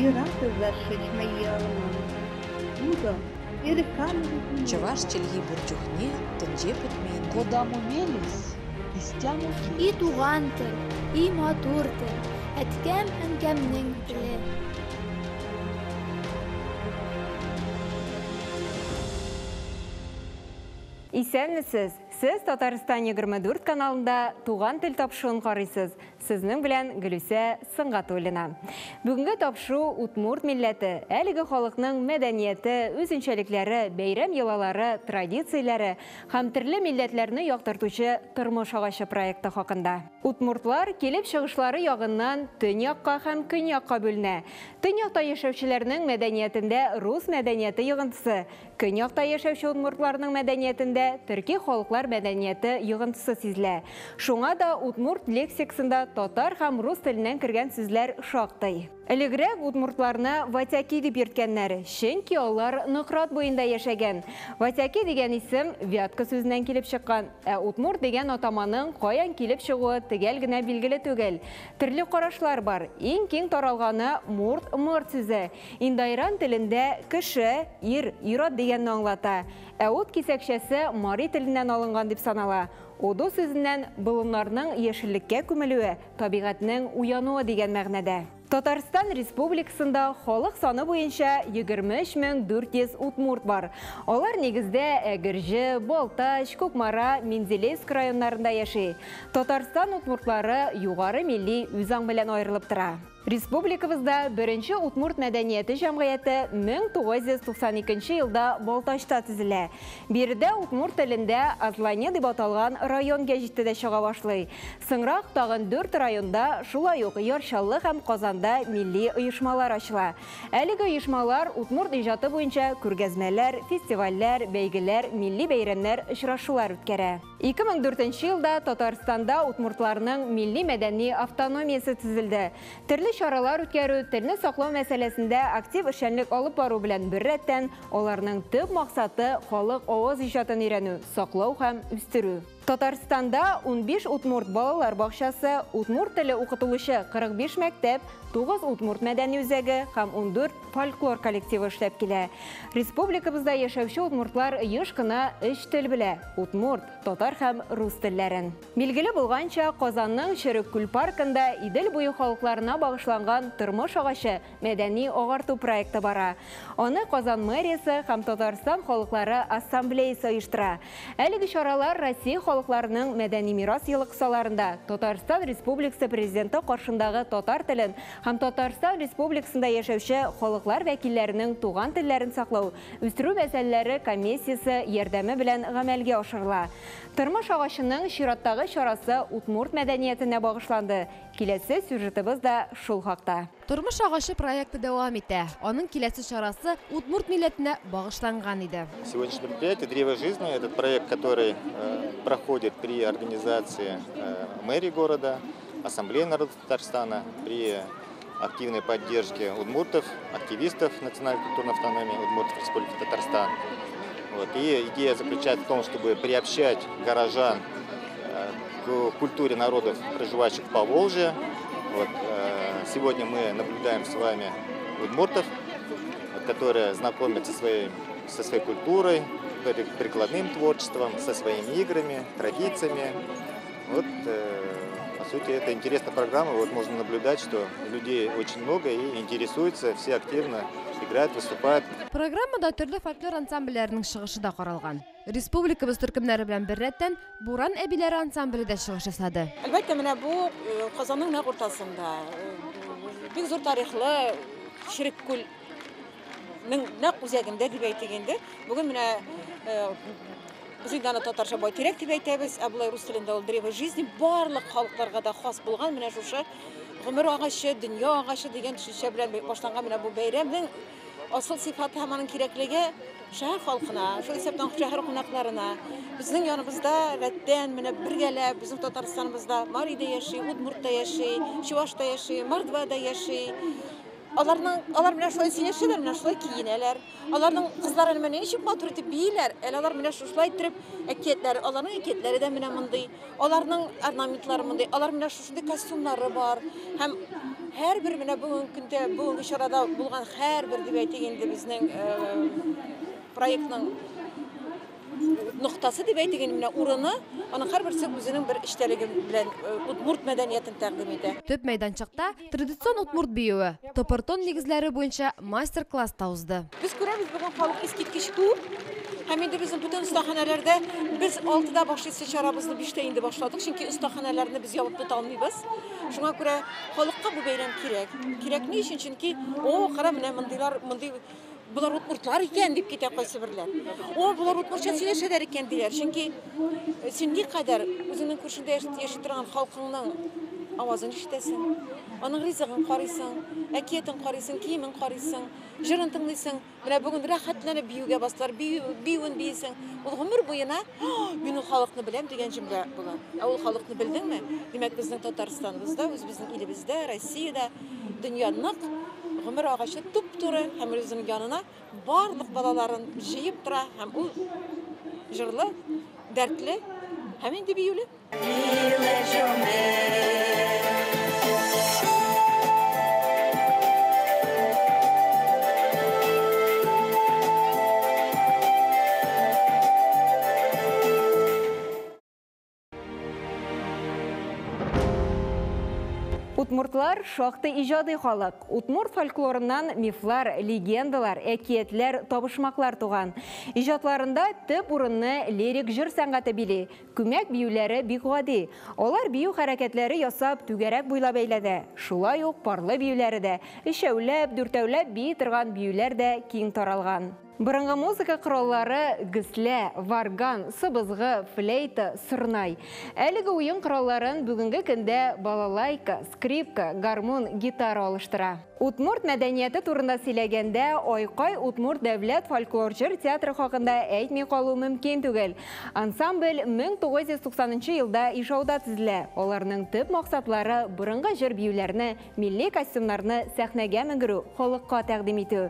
Юраты зашить майялым. Буду, иркан. Чаваш челги бурчухне, тенже путмейн. Кодаму мелис, истяму ки. И туғантыр, и матуртыр, әткәм әнкәмнең теле. Исәнмесез, сіз Татарстан 24 каналында туған тел тапшуын қарайсыз. Сезнең белән Гөлүсә Сыңгатуллина. Бүгенге тапшу Удмурт милләте, әлеге халыкның мәдәнияте, үзенчәлекләре, бәйрәм йолалары, традицияләре һәм төрле милләтләрне яктыртучы тормыш агачы проекты хакында. Удмуртлар килеп чыгышлары ягыннан төньякка һәм көньякка бүленә. Төньякта яшәүчеләрнең мәдәниятендә рус мәдәнияте йогынтысы, көньякта яшәүче удмуртларның мәдәниятендә төрки халыклар мәдәнияте йогынтысы сизелә. Шуңа да удмурт лексикасында татар һәм рус теленнән кергән сүзләр шактый. Элегрәк удмуртларны Ватяки дип йөрткәннәр, чөнки алар Нократ буенда яшәгән. Ватяки дигән исем Вятка сүзеннән килеп чыккан, ә удмурт дигән атаманың каян килеп чыгуы төгәл генә билгеле түгел. Төрле карашлар бар. Иң киң таралганы мурт сүзе. Индайран телендә кеше, ир-ат дигәнне аңлата. Ә ут кисәкчәсе мари теленнән алынган дип санала. Оду сүзеннән болыннарның яшеллеккә күмелүе, табигатьнең уянуы дигән мәгънәдә. Татарстан Республикасында халык саны буенча 23,400 удмурт бар. Алар нигездә Әгерҗе, Балтач, Кукмара, Мензелеск районнарында яши. Татарстан удмуртлары югары милли үзаң белән аерылып тора. Республикабызда беренче удмурт мәдәнияте җәмгыяте 1992 елда Балтачта төзелә. Биредә удмурт телендә Азлане дип аталган район гәҗите дә чыга башлый. Соңрак тагын 4 районда, шулай ук Ярчаллы һәм Казанда милли оешмалар ачыла. Әлеге оешмалар удмурт иҗаты буенча күргәзмәләр, фестивальләр, бәйгеләр, милли бәйрәмнәр, очрашулар үткәрә. 2004 елда Татарстанда удмуртларның милли мәдәни автономиясе төзелде. Төрле чаралар үткәрү, телне саклау мәсьәләсендә актив эшчәнлек алып бару белән беррәттән аларның төп максаты халык авыз иҗатын өйрәнү, саклау һәм үстерү. Татарстанда 15 удмурт балалар бакчасы, удмурт теле укытылучы 45 мәктәп, 9 удмурт мәдәни үзәге һәм 14 фольклор коллективы эшләп килә. Республикабызда яшәүче удмуртлар еш кына 3 тел белә: удмурт, татар һәм рус телләрен. Билгеле булганча, Казанның Шөреккүл паркында Идел буе халыкларына багышланган тормыш агачы мәдәни агарту проекты бара. Аны Казан мэриясе һәм Татарстан халыклары ассамблеясы оештыра. Әлеге чаралар Россия халыкларының мәдәни мирас елы кысаларында Татарстан Республикасы президенты каршындагы татар телен һәм Татарстан Республикасында яшәүче халыклар вәкилләренең туган телләрен саклау, үстерү мәсьәләләре комиссиясе ярдәме белән гамәлгә ашырыла. Тормыш агачының чираттагы чарасы удмурт мәдәниятенә багышланды. Киләсе сюжетыбыз да шул хакта. Тормыш агачы проекты дәвам итә. Аның киләсе чарасы удмурт милләтенә багышланган иде. Сегодняшнее мероприятие «Древо жизни» – это проект, который проходит при организации мэрии города, Ассамблеи народов Татарстана, при активной поддержке удмуртов, активистов национальной культурной автономии удмуртов Республики Татарстан. И идея заключается в том, чтобы приобщать горожан к культуре народов, проживающих по Волжье. Сегодня мы наблюдаем с вами удмуртов, которые знакомятся со своей культурой, прикладным творчеством, со своими играми, традициями. По сути, это интересная программа. Можно наблюдать, что людей очень много и интересуются, все активно играют, выступают. Программада төрле фольклор ансамбльләренең чыгышы да каралган. Республикабыз төркемнәре белән беррәттән Буран әбиләре ансамбле дә чыгыш ясады. Әлбәттә, менә бу Казанның нәкъ уртасында бик зур тарихлы Шөреккүлнең нәкъ үзәгендә дип әйтелгәндә, бүген менә без инде аны татарча байтирәк дип әйтәбез, ә булай рус телендә ул «Древо жизни» барлык халыкларга да хас булган менә шушы гомер агачы, дөнья агачы дигән төшенчә белән башланган менә бу бәйрәмнең асыл сыйфаты һәм аның кирәклеге шәһәр халкына, шул исәптән шәһәр кунакларына, безнең яныбызда рәттән менә бергәләп, безнең Татарстаныбызда Марида яши, Удмуртта яши, Чувашта яши, Мордвада яши. Алар менә шулай сөйләшәләр, менә шулай киенәләр. Аларның кызлары менә ничек матур итеп бийләр. Алар менә шулай итеп әкиятләр, аларның әкиятләре дә менә мондый. Аларның орнаментлары мондый. Алар менә шушындый костюмнары бар. Һәм һәрбер менә бүгенге көндә, бүгенге чарада булган һәрбер дип әйтик инде безнең проектның ноктасы дип әйтик инде, менә урыны, аның һәрберсе үзенең бер эчтәлеге белән удмурт мәдәниятен тәкъдим итә. Төп мәйданчыкта традицион удмурт биюе, топортон нигезләре буенча мастер-класс та узды. Biz күрәбез бүген халык искиткеч күп. Һәм инде безнең бүтән остаханәләрдә без 6-да башлыйсы чарабызны 5-тә инде башладык, чөнки остаханәләрне без ябып тота алмыйбыз. Шуңа күрә халыкка бу бәйрәм кирәк. Кирәк ни өчен? Чөнки кара менә мондый булар удмуртлар икән дип китә кайсы берләр. Булар удмуртча сөйләшәләр икән диләр. Чөнки син никадәр үзеңнең күршеңдә яши торган халкыңның авазын ишетәсең, аның ризыгын карыйсың, әкиятен карыйсың, киемен карыйсың, җырын тыңлыйсың. Менә бүген рәхәтләнеп биюгә бастылар, биюен бийсең. Ул гомер буена мин ул халыкны беләм дигән җөмлә була. Ул халыкны белдеңме? Димәк, безнең Татарстаныбызда, үзебезнең илебездә, Россиядә дөньяның гомер агачы туп-туры һәм үзенең янына барлык балаларын җыеп тора һәм ул җырлы, дәртле һәм инде биюле. Удмуртлар шактый иҗади халык. Удмурт фольклорыннан мифлар, легендалар, әкиятләр, табышмаклар туган. Иҗатларында төп урынны лирик җыр сәнгате били. Күмәк биюләре бик гади. Алар бию хәрәкәтләре ясап түгәрәк буйлап әйләдә. Шулай ук парлы биюләре дә, өчәүләп, дүртәүләп бии торган биюләр дә киң таралган. Бұрынғы музыка құраллары гіслә, варган, сыбызғы, флейта, сырнай. Әлігі ойын құралларын бүгінгі күнде балалайка, скрипка, гармон, гитара алыштыра. Удмурт мәдәнияты турында сөйләгәндә, Айкай Удмурт дәүләт фольклор-җыр театры хакында әйтми калу мөмкин түгел. Ансамбль 1990 елда ижауда төзелә. Аларның төп максатлары борынгы җыр биюләрне, милли костюмнарны сәхнәгә менгерү, халыкка тәкъдим итү.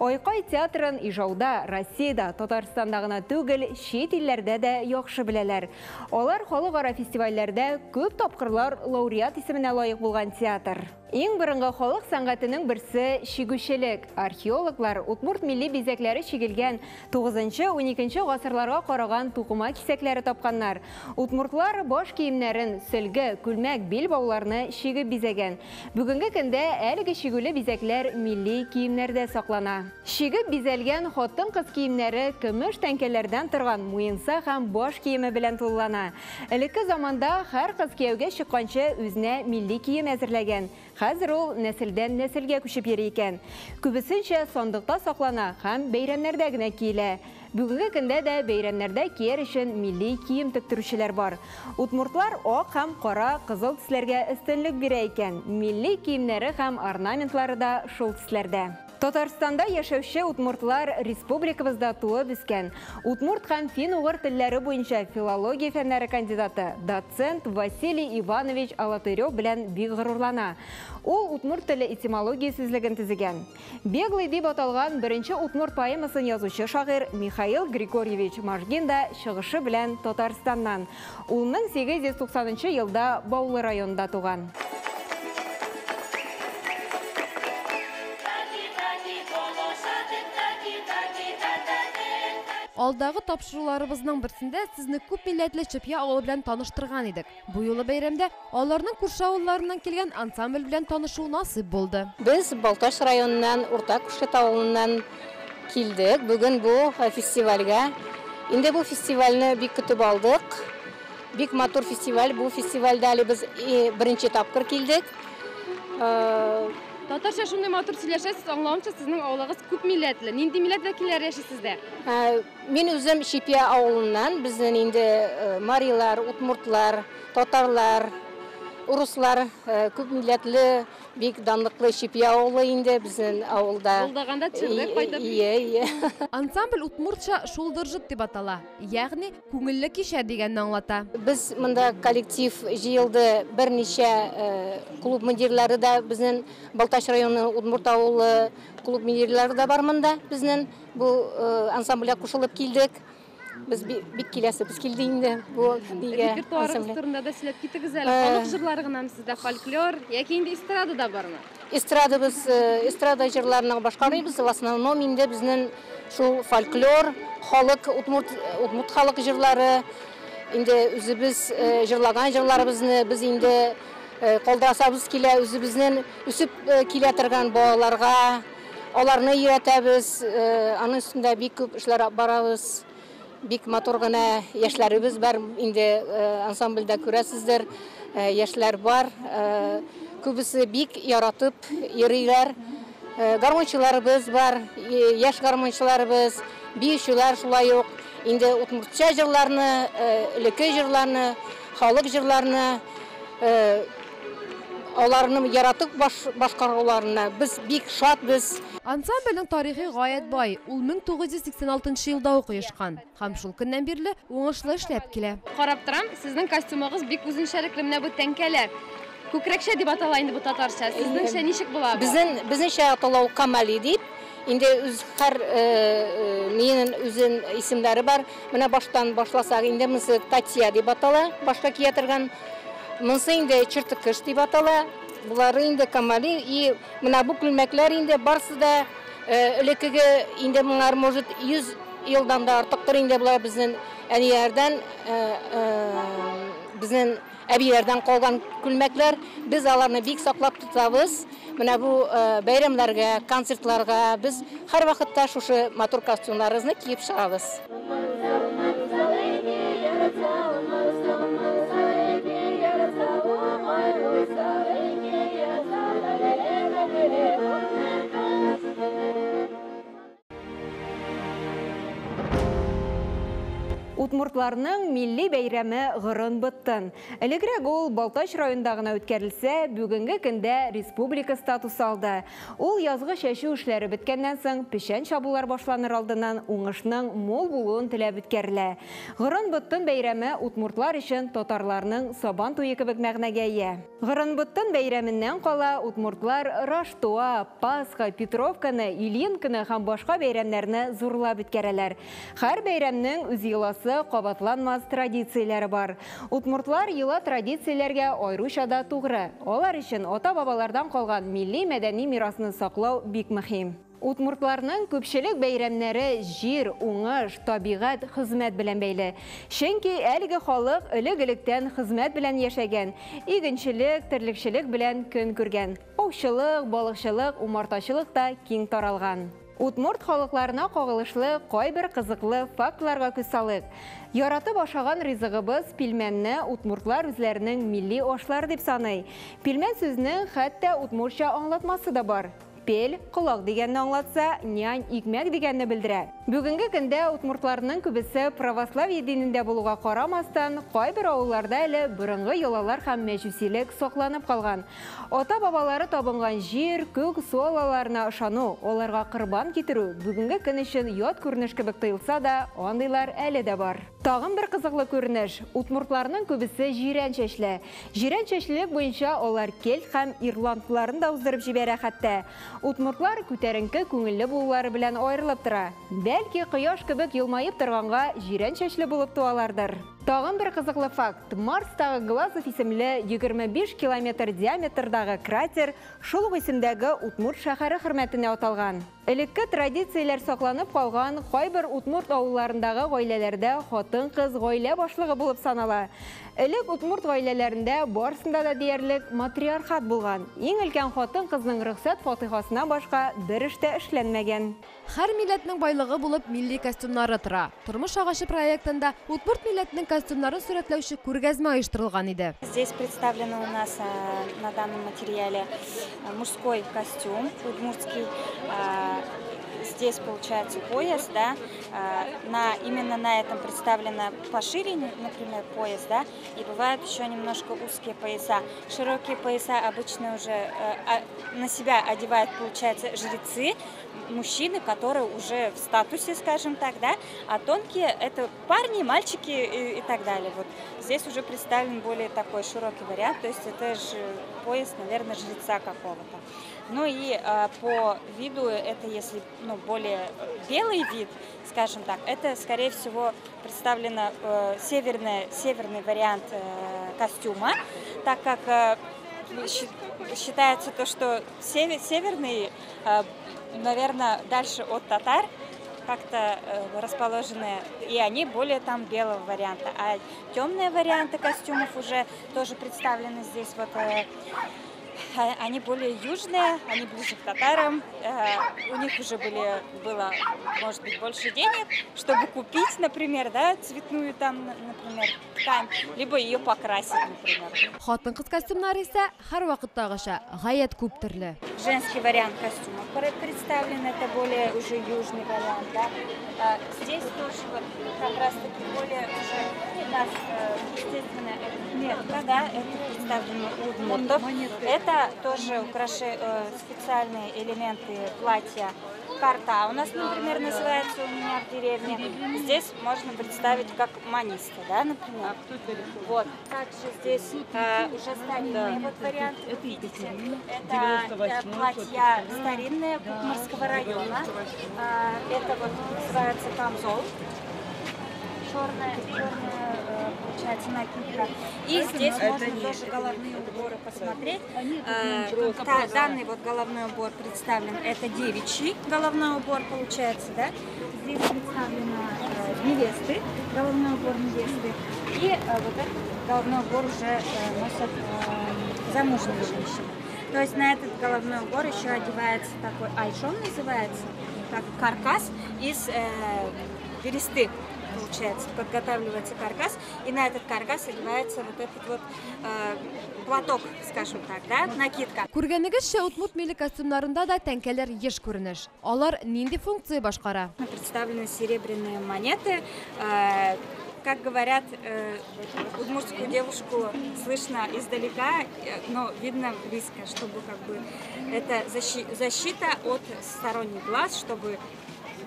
Айкай театрын ижауда Россиядә, Татарстанда гына түгел, чит илләрдә дә яхшы беләләр. Алар халыкара фестивальләрдә күп тапкырлар лауреат исеменә лаек булган театр. Иң борынгы халык сәнгатының берсе шигүчелек. Археологлар Удмурт милли бизәкләре чигелгән 9-12 гасырларга караган тугыма кисәкләре тапканнар. Удмуртлар баш киемнәрен, сөлге, күлмәк, бил бауларны чигеп бизәгән. Бүгенге көндә әлеге чигүле бизәкләр милли киемнәрдә саклана. Чигеп бизәлгән хатын-кыз киемнәре көмеш тәңкәләрдән торган муенса һәм баш киеме белән туллана. Элекке заманда һәр кыз кияүгә чыкканчы үзенә милли кием әзерләгән. Хәзер ул нәселдән нәселгә күчеп йөри икән. Күбесенчә сандыкта саклана һәм бәйрәмнәрдә генә киелә. Бүгенге көндә дә бәйрәмнәрдә кияр өчен милли кием тектерүчеләр бар. Удмуртлар ак һәм кара, кызыл төсләргә өстенлек бирә икән. Милли киемнәре һәм орнаментлары да шул төсләрдә. Татарстанда яшәүче удмуртлар республикабызда туып үскән. Удмурт һәм фин-угыр телләре буенча филология фәннәре кандидаты доцент Василий Иванович Алатырев белән бик горурлана. Ул удмурт теле этимология сүзлеген төзегән. Беглый дип аталган беренче удмурт поэмасын язучы шагыйрь Михаил Григорьевич Можгин да чыгышы белән Татарстаннан. Ул 1890 елда Баулы районында туган. Алдагы тапшыруларыбызның берсендә сезне күп милләтле Чепья авылы белән таныштырган идек. Бу юлы бәйрәмдә аларның күрше авылларыннан килгән ансамбль белән танышу насыйп булды. Без Балташ районыннан, Урта Күршет авылыннан килдек. Бүген бу фестивальгә. Инде бу фестивальне бик көтеп алдык. Бик матур фестиваль. Бу фестивальдә әле без беренче тапкыр килдек. Татарча шундый матур сөйләшәсез, аңлавымча сезнең авылыгыз күп милләтле. Нинди милләт вәкилләре яши сездә? Мин үзем Чепья авылыннан, безнең инде марилар, удмуртлар, татарлар, уруслар күп милләтле бик данлыклы Чепия авылы инде безнең авылда. Булдаганда төшердек кайтып. Ие. Ансамбль Удмуртча шулдыржыт дип атала. Ягъни күңелле кичә дигәнне аңлата. Biz монда коллектив җыелды, берничә клуб мөдирләре дә безнең Балтач районы Удмурт авылы клуб мөдирләре дә бар монда. Безнең бу ансамбльгә кушылып килдек. Biz бик киләсебез килде инде бу дигә. Репертуарыгыз турында да сөйләп китегез әле. Халык җырлары гынамы сездә фольклор яки инде эстрада да бармы? Эстрада җырларына башкарыйбыз. В основном инде безнең шул фольклор, халык Удмурт халык җырлары инде үзебез җырлаган җырларыбызны без инде калдырасабыз килә, үзебезнең үсеп килә торган балаларга аларны өйрәтәбез. Аның өстендә бик күп эшләр барабыз. Бик матур гына яшьләребез бар инде ансамбльдә күрәсездер. Яшьләр бар. Күбесе бик яратып йөриләр. Гармончыларыбыз бар, яшь гармончыларыбыз, биючеләр шулай ук. Инде удмуртча җырларны, элекке җырларны, халык җырларны аларны яратып башкаруларына без бик шатбыз. Ансамбльнең тарихи гаять бай. Ул 1986 елда укыйшкан. Һәм шул көннән бирле уңышлы эшләп килә. Карап торам, сезнең костюмыгыз бик үзенчәлекле менә бу тәңкәләр. Күкрәкчә дип атала инде бу татарча. Сезнеңчә ничек була бу? Безнеңчә аталау Камали дип. Инде үз һәр минең үзен исемләре бар. Менә баштан башласак инде монсы Татья дип атала. Башка кия торган монсы инде Чыртыкыш дип атала. Булары инде Камали и менә бу күлмәкләр инде барсы да элеккеге инде моңар может 100 елдан да артыктыр инде булар безнең әниярдан безнең әбиләрдән калган күлмәкләр. Без аларны бик саклап тотабыз. Менә бу бәйрәмләргә, концертларга без һәр вакытта шушы матур костюмнарыбызны киеп чыгабыз. Удмуртларның милли бәйрәме гырын быттын. Элегрәк ул Балтач районында үткәрелсә, бүгенге көндә республика статус алды. Ул язгы чәчү эшләре беткәннән соң пешән чабулар башланыр алдыннан уңышның мул булуын теләп үткәрелә. Гырын быттын бәйрәме удмуртлар өчен татарларның сабан туе кебек мәгънәгә ия. Гырын быттын бәйрәменнән кала удмуртлар Раштуа, Пасха, Петровканы, Ильинканы һәм башка бәйрәмнәрне зурлап үткәрәләр. Һәр бәйрәмнең үз йоласы кабатланмас традицияләре бар. Удмуртлар йола традицияләргә айруча да тугры. Алар өчен ата-бабалардан калган милли мәдәни мирасны саклау бик мөһим. Удмуртларның күпчелек бәйрәмнәре җир, уңыш, табигать, хезмәт белән бәйле. Чөнки әлеге халык элек-электән хезмәт белән яшәгән, игенчелек, терлекчелек белән көн күргән. Аучылык, балыкчылык, умартачылык та киң таралган. Удмурт халыкларына кагылышлы кайбер кызыклы фактларга күз салыйк. Яратып ашаган ризыгыбыз пилмәнне удмуртлар үзләренең милли ашлары дип саный. Пилмән сүзнең хәтта удмуртча аңлатмасы да бар. Пел, колак дигәнне аңлатса, нянь, икмәк дигәнне белдерә. Бүгенге көндә удмуртларның күбесе православие динендә булуга карамастан, кайбер авылларда әле борынгы йолалар һәм мәҗүсилек сакланып калган. Ата-бабалары табынган җир, күк, су алаларына ышану, аларга кырбан китерү бүгенге көн өчен ят күренеш кебек тоелса да, андыйлар әле дә бар. Тагын бер кызыклы күренеш, удмуртларның күбесе җирән чәчле. Җирән чәчлелек буенча алар кельт һәм ирландларын да уздырып җибәрә хәтта. Удмуртлар күтәренке күңелле булулары белән аерылып тора. Бәлки кояш кебек елмаеп торганга җирән чәчле булып туалардыр. Тагын бер кызыклы факт. Марстагы Глазов исемле 25 километр диаметрдагы кратер шул исемдәге Удмурт шәһәре хөрмәтенә аталган. Элекке традицияләр сакланып калган кайбер Удмурт авылларындагы гаиләләрдә хатын-кыз гаилә башлыгы булып санала. Элек Удмурт гаиләләрендә барысында да диярлек матриархат булган. Иң өлкән хатын-кызның рөхсәт фатихасына башка бер эштә эшләнмәгән. Һәр милләтнең байлыгы булып милли костюмнары тора. Тормыш агачы проектында Удмурт милләтнең костюмнарын сүрәтләүче күргәзмә оештырылган иде. Здесь представлено у нас на данном материале мужской костюм удмуртский. Здесь получается пояс, да, именно на этом представлено пошире, например, пояс, да, и бывают еще немножко узкие пояса. Широкие пояса обычно уже на себя одевают, получается, жрецы, мужчины, которые уже в статусе, скажем так, да, а тонкие это парни, мальчики и так далее. Вот здесь уже представлен более такой широкий вариант, то есть это же пояс, наверное, жреца какого-то. Ну и по виду это, если более белый вид, скажем так, это, скорее всего, представлено северный вариант костюма, так как считается то, что северный, наверное, дальше от татар как-то расположены, и они более там белого варианта. А темные варианты костюмов уже тоже представлены здесь. Вот они более южные, они ближе к татарам. У них уже было, может быть, больше денег, чтобы купить, например, да, цветную там, например, ткань, либо ее покрасить, например. Хатын-кыз костюмнары исә һәр вакыттагыша гаять күп төрле. Женский вариант костюма представлен, это более уже южный вариант, да. Здесь тоже вот как раз таки более уже у нас, естественно, метка, да, это представлено удмуртов. Это тоже специальные элементы платья карта. У нас, например, называется у меня в деревне. Здесь можно представить как маниста, да, например. Вот. Также здесь уже старинные вот варианты, вы видите. Это платья старинные Кукмарского района. Это вот называется камзол. Черная, получается, накидка. И здесь можно тоже головные уборы посмотреть. Данный вот головной убор представлен, это девичий головной убор, получается, да. Здесь представлено невесты, головной убор невесты. И вот этот головной убор уже носят замужние женщины. То есть на этот головной убор еще одевается такой айшон, называется, как каркас из бересты. Получается, подготавливается каркас, и на этот каркас одевается вот этот вот платок, скажем так, да, накидка. Күргәнегезчә, удмурт милли костюмнарында да тәңкәләр еш күренеш. Алар нинди функция башкара? Представлены серебряные монеты. Как говорят, удмуртскую девушку слышно издалека, но видно близко, чтобы как бы это защита от сторонних глаз, чтобы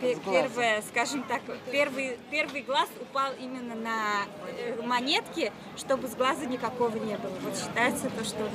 первое, скажем так, первый глаз упал именно на монетки, чтобы с глаза никакого не было. Вот считается то, что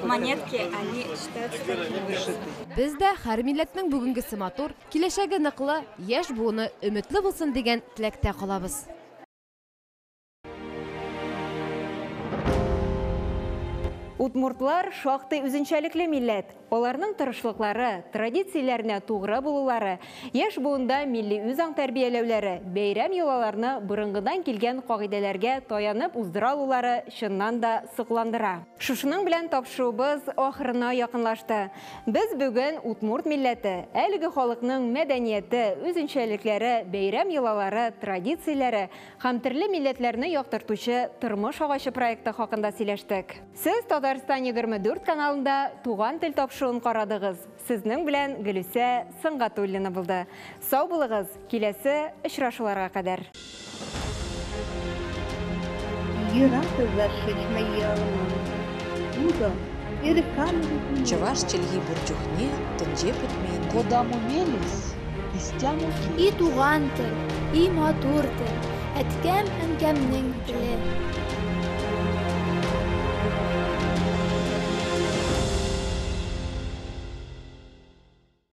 монетки, они считаются такими. Бездә һәр милләтнең бүгенгесе матур, киләчәге ныклы, яшь буыны өметле булсын дигән теләктә калабыз. Удмуртлар шактый үзенчәлекле милләт. Аларның тырышлыклары, традицияләренә тугры булулары, яшь буында милли үзаң тәрбияләүләре, бәйрәм йолаларны борынгыдан килгән кагыйдәләргә таянып уздыра алулары чыннан да сокландыра. Шушының белән тапшыруыбыз ахырына якынлашты. Без бүген удмурт милләте, әлеге халыкның мәдәнияте, үзенчәлекләре, бәйрәм йолалары, традицияләре һәм төрле милләтләрне яктыртучы тормыш агачы проекты хакында сөйләштек. Сез Татарстан 24 каналында туган тел тапшыруын карадыгыз. Сезнең белән Гөлүсә Сыңгатуллина булды. Сау булыгыз, киләсе очрашуларга кадәр. Чуваш челги бурчухне, тенже путмейн. Куда мумелис, истяму И туган тел, и матур тел, әткәм әнкәмнең теле.